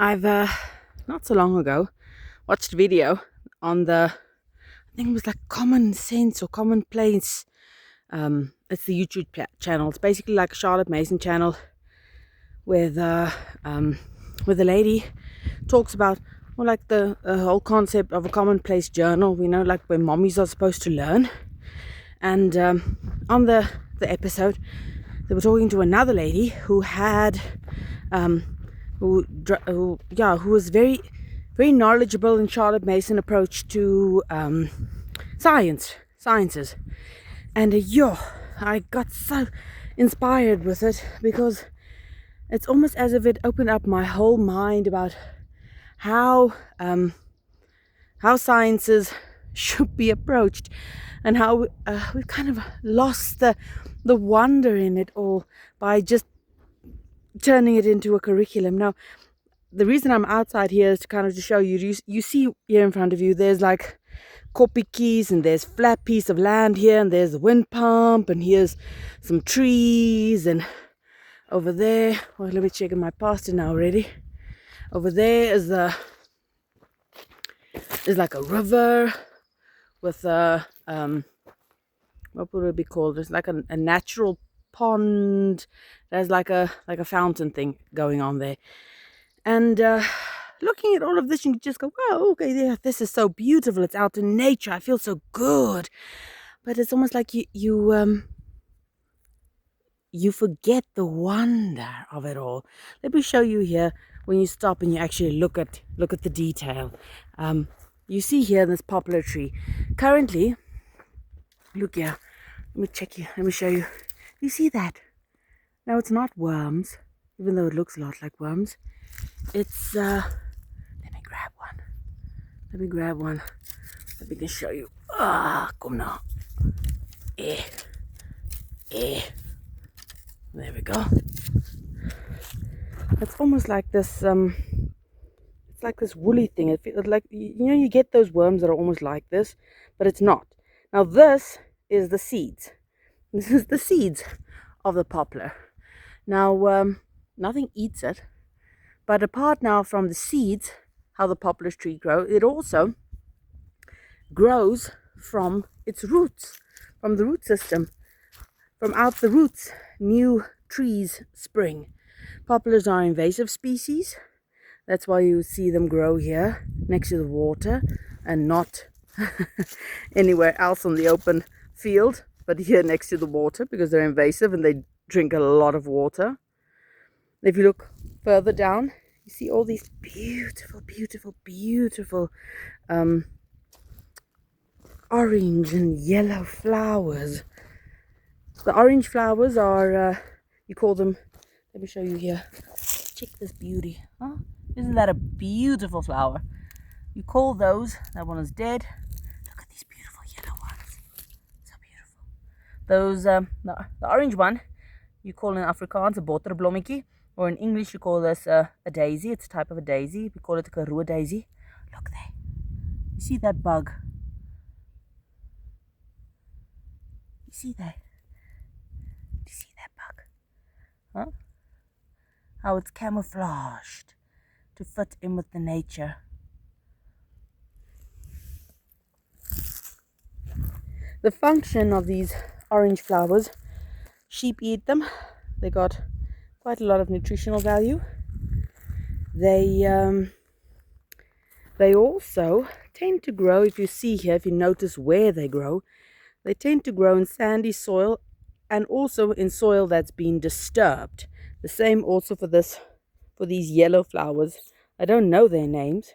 I've not so long ago watched a video on I think it was like Common Sense or Commonplace. It's the YouTube channel. It's basically like a Charlotte Mason channel where the lady talks about like the whole concept of a commonplace journal. We know, like where mommies are supposed to learn. And on the episode, they were talking to another lady who had who was very knowledgeable in Charlotte Mason approach to sciences. And I got so inspired with it because it's almost as if it opened up my whole mind about how sciences should be approached, and how we've kind of lost the wonder in it all by just turning it into a curriculum. Now, the reason I'm outside here is to kind of to show you. You see here in front of you, there's like koppies, and there's flat piece of land here, and there's the wind pump, and here's some trees, and over there, well, let me check in my pasture now already. Over there is like a river with a what would it be called? It's like a natural pond. There's like a fountain thing going on there. And looking at all of this, you can just go, wow, okay, yeah, this is so beautiful. It's out in nature. I feel so good. But it's almost like you forget the wonder of it all. Let me show you here when you stop and you actually look at the detail. You see here this poplar tree. Currently, look here. Let me check you. Let me show you. You see that? Now it's not worms, even though it looks a lot like worms. It's let me grab one. Let me can show you. Come now. There we go. It's almost like this it's like this woolly thing. It feels like, you get those worms that are almost like this, but it's not. Now this is the seeds. This is the seeds of the poplar. Now nothing eats it, but apart now from the seeds, how the poplar tree grows, it also grows from its roots, from the root system. From out the roots, new trees spring. Poplars are invasive species. That's why you see them grow here next to the water and not anywhere else on the open field, but here next to the water, because they're invasive and they drink a lot of water. If you look further down, you see all these beautiful orange and yellow flowers. The orange flowers are, you call them, let me show you here. Check this beauty. Huh? Isn't that a beautiful flower? You call those, that one is dead. Look at these beautiful yellow ones. So beautiful. Those, the orange one, you call in Afrikaans a boterblommetjie, or in English you call this a daisy. It's a type of a daisy. We call it a karoo daisy. Look there. You see that bug? You see that? Do you see that bug? Huh? How it's camouflaged to fit in with the nature. The function of these orange flowers, sheep eat them. They got quite a lot of nutritional value. They also tend to grow, if you see here, if you notice where they grow, they tend to grow in sandy soil and also in soil that's been disturbed. The same also for these yellow flowers. I don't know their names.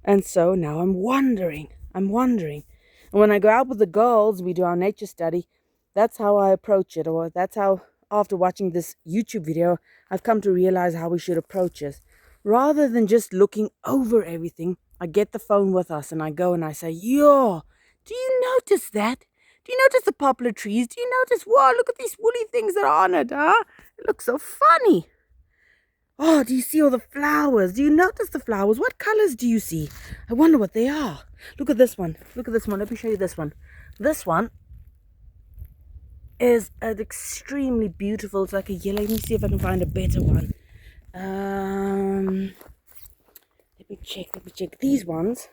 And so now I'm wondering. And when I go out with the girls, we do our nature study. That's how I approach it. Or that's how, after watching this YouTube video, I've come to realize how we should approach it. Rather than just looking over everything, I get the phone with us and I go and I say, yo, do you notice that? Do you notice the poplar trees? Do you notice, wow, look at these woolly things that are on it, huh? It looks so funny. Oh, do you see all the flowers? Do you notice the flowers? What colors do you see? I wonder what they are. Look at this one. Look at this one. Let me show you this one. This one is an extremely beautiful, it's like a yellow. Let me see if I can find a better one. Let me check. These ones,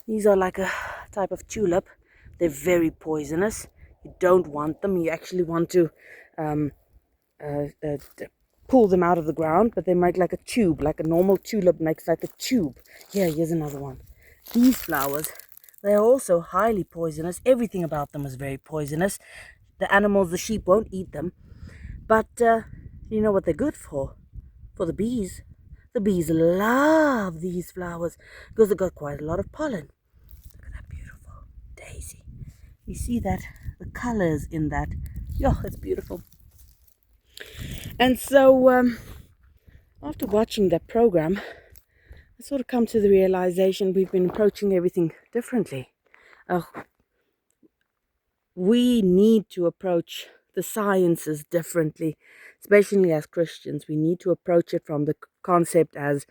these are like a type of tulip. They're very poisonous. You don't want them. You actually want to pull them out of the ground, but they make like a tube, like a normal tulip makes like a tube. Here's another one. These flowers, they are also highly poisonous. Everything about them is very poisonous. The animals, the sheep won't eat them. But you know what they're good for? For the bees. The bees love these flowers because they've got quite a lot of pollen. Look at that beautiful daisy. You see that? The colors in that. It's beautiful. And so after watching that program, I sort of come to the realization we've been approaching everything differently. We need to approach the sciences differently, especially as Christians. We need to approach it from the concept as,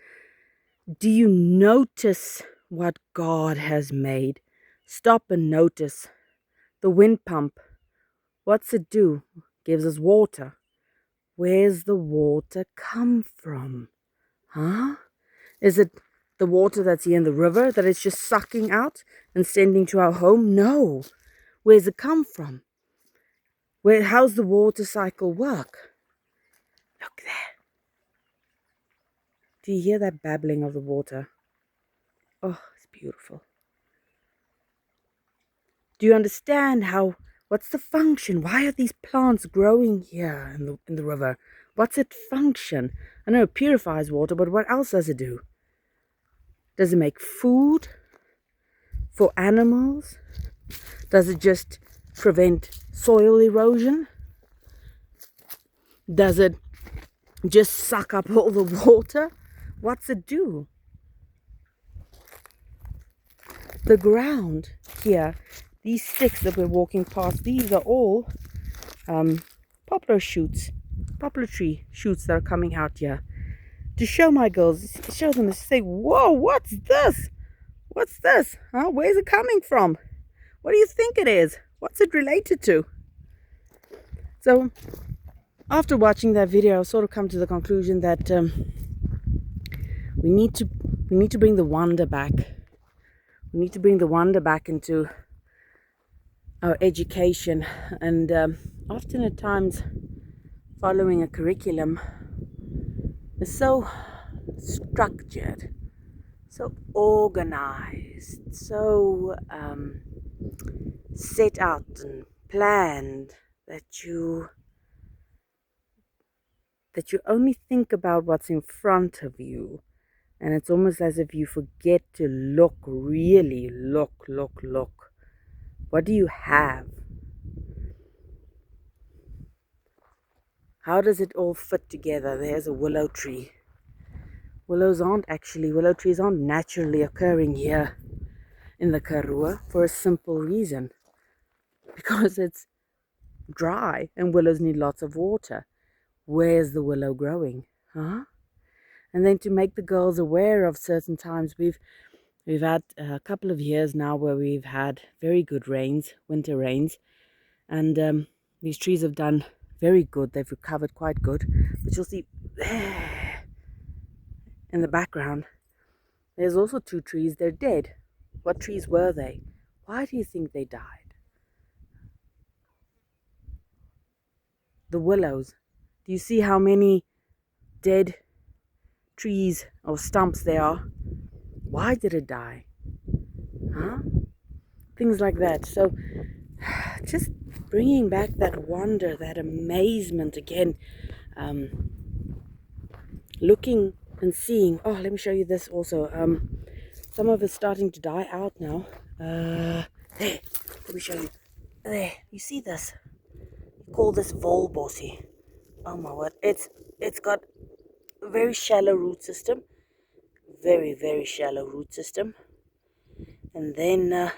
do you notice what God has made? Stop and notice. The wind pump, what's it do? Gives us water. Where's the water come from? Is it the water that's here in the river that it's just sucking out and sending to our home? No. Where's it come from? How's the water cycle work? Look there. Do you hear that babbling of the water? Oh, it's beautiful. Do you understand what's the function? Why are these plants growing here in the river? What's its function? I know it purifies water, but what else does it do? Does it make food for animals? Does it just prevent soil erosion? Does it just suck up all the water? What's it do? The ground here, these sticks that we're walking past, these are all poplar tree shoots that are coming out here. To show my girls, show them, say, whoa, what's this? What's this? Where's it coming from? What do you think it is? What's it related to? So, after watching that video, I've sort of come to the conclusion that we need to bring the wonder back. We need to bring the wonder back into our education, and often at times following a curriculum is so structured, so organized, so set out and planned that you only think about what's in front of you, and it's almost as if you forget to really look. What do you have? How does it all fit together? There's a willow tree. Willow trees aren't naturally occurring here in the Karoo for a simple reason. Because it's dry and willows need lots of water. Where's the willow growing? And then to make the girls aware of certain times, we've had a couple of years now where we've had very good rains, winter rains, and these trees have done very good. They've recovered quite good, but you'll see there in the background there's also 2 trees. They're dead. What trees were they? Why do you think they died? The willows. Do you see how many dead trees or stumps there are? Why did it die? Things like that. So just bringing back that wonder, that amazement again, looking and seeing. Oh, let me show you this also. Some of it's starting to die out now. There, let me show you. There, you see this? You call this volbossy. Oh my word, it's got a very shallow root system, very shallow root system. And then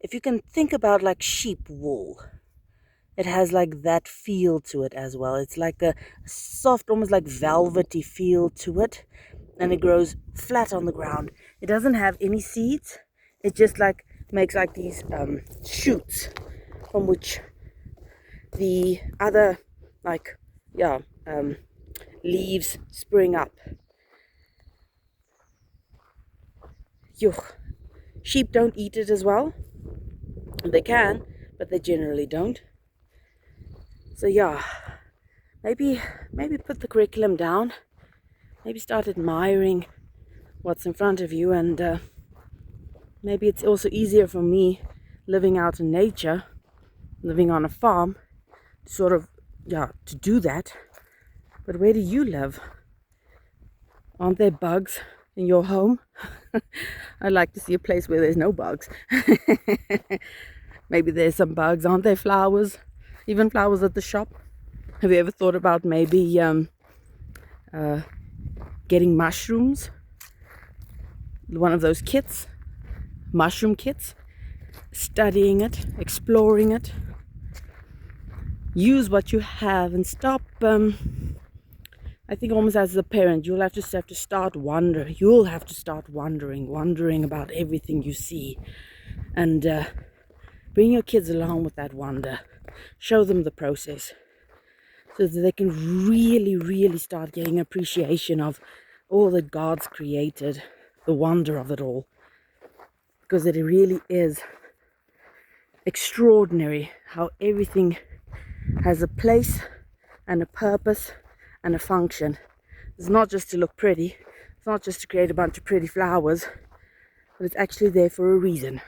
if you can think about like sheep wool, it has like that feel to it as well. It's like a soft, almost like velvety feel to it, and it grows flat on the ground. It doesn't have any seeds. It just like makes like these shoots from which the other leaves spring up. Yuck. Sheep don't eat it as well. They can, but they generally don't. So yeah, maybe put the curriculum down. Maybe start admiring what's in front of you, and maybe it's also easier for me living out in nature, living on a farm, sort of, yeah, to do that. But where do you live? Aren't there bugs in your home? I'd like to see a place where there's no bugs. Maybe there's some bugs. Aren't there flowers? Even flowers at the shop? Have you ever thought about maybe getting mushrooms? One of those kits, mushroom kits, studying it, exploring it. Use what you have and stop. I think almost as a parent, you'll have to start wondering. You'll have to start wondering about everything you see, and bring your kids along with that wonder. Show them the process, so that they can really start getting appreciation of all that God's created, the wonder of it all, because it really is extraordinary how everything has a place and a purpose and a function. It's not just to look pretty, it's not just to create a bunch of pretty flowers, but it's actually there for a reason.